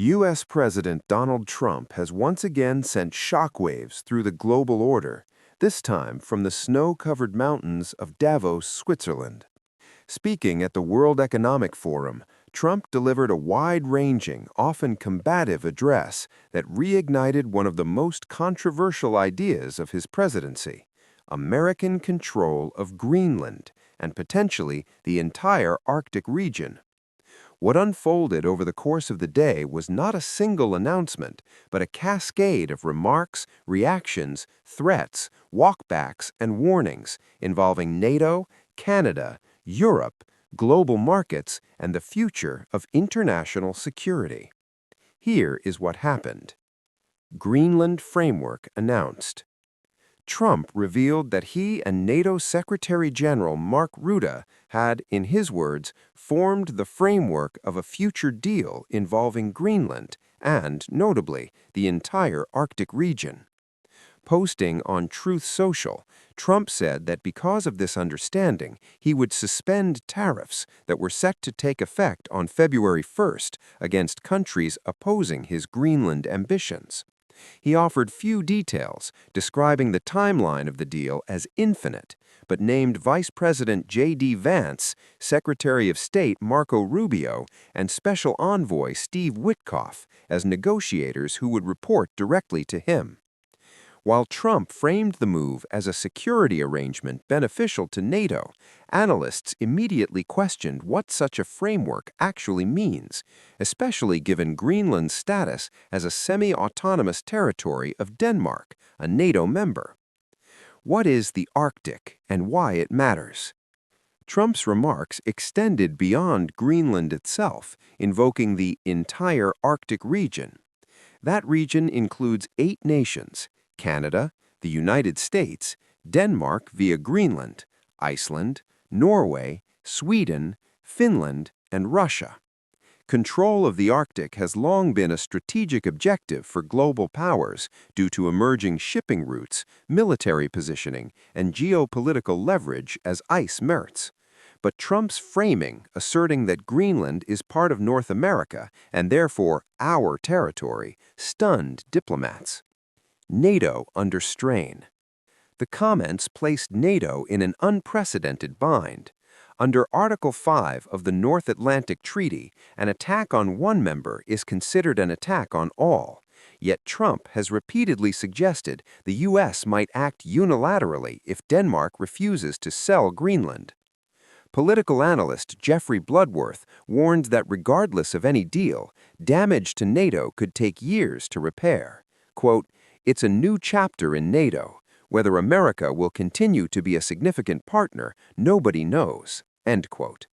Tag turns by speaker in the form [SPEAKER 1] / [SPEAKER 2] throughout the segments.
[SPEAKER 1] U.S. President Donald Trump has once again sent shockwaves through the global order, this time from the snow-covered mountains of Davos, Switzerland. Speaking at the World Economic Forum, Trump delivered a wide-ranging, often combative address that reignited one of the most controversial ideas of his presidency: American control of Greenland and potentially the entire Arctic region. What unfolded over the course of the day was not a single announcement, but a cascade of remarks, reactions, threats, walkbacks, and warnings involving NATO, Canada, Europe, global markets, and the future of international security. Here is what happened. Greenland Framework announced. Trump revealed that he and NATO Secretary General Mark Rutte had, in his words, formed the framework of a future deal involving Greenland and, notably, the entire Arctic region. Posting on Truth Social, Trump said that because of this understanding, he would suspend tariffs that were set to take effect on February 1st against countries opposing his Greenland ambitions. He offered few details, describing the timeline of the deal as infinite, but named Vice President J.D. Vance, Secretary of State Marco Rubio, and Special Envoy Steve Witkoff as negotiators who would report directly to him. While Trump framed the move as a security arrangement beneficial to NATO, analysts immediately questioned what such a framework actually means, especially given Greenland's status as a semi-autonomous territory of Denmark, a NATO member. What is the Arctic and why it matters? Trump's remarks extended beyond Greenland itself, invoking the entire Arctic region. That region includes 8 nations: Canada, the United States, Denmark via Greenland, Iceland, Norway, Sweden, Finland, and Russia. Control of the Arctic has long been a strategic objective for global powers due to emerging shipping routes, military positioning, and geopolitical leverage as ice melts. But Trump's framing, asserting that Greenland is part of North America and therefore our territory, stunned diplomats. NATO under strain. The comments placed NATO in an unprecedented bind. Under Article 5 of the North Atlantic Treaty, an attack on one member is considered an attack on all. Yet Trump has repeatedly suggested the U.S. might act unilaterally if Denmark refuses to sell Greenland. Political analyst Jeffrey Bloodworth warned that regardless of any deal, damage to NATO could take years to repair. Quote, "It's a new chapter in NATO. Whether America will continue to be a significant partner, nobody knows." End quote.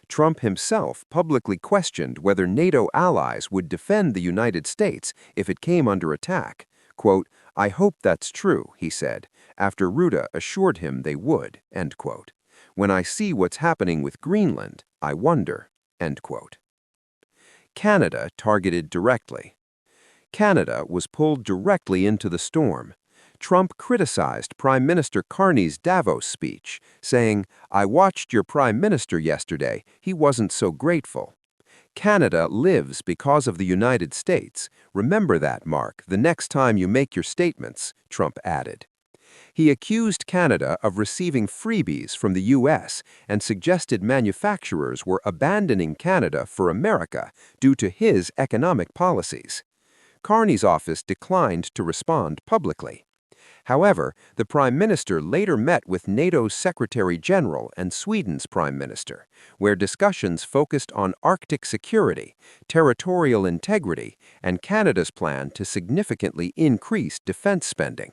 [SPEAKER 1] Trump himself publicly questioned whether NATO allies would defend the United States if it came under attack. Quote, "I hope that's true," he said, after Rutte assured him they would. End quote. "When I see what's happening with Greenland, I wonder." End quote. Canada targeted directly. Canada was pulled directly into the storm. Trump criticized Prime Minister Carney's Davos speech, saying, "I watched your Prime Minister yesterday. He wasn't so grateful." Canada lives because of the United States. Remember that, Mark, the next time you make your statements, Trump added. He accused Canada of receiving freebies from the U.S. and suggested manufacturers were abandoning Canada for America due to his economic policies. Carney's office declined to respond publicly. However, the Prime Minister later met with NATO's Secretary General and Sweden's Prime Minister, where discussions focused on Arctic security, territorial integrity, and Canada's plan to significantly increase defense spending.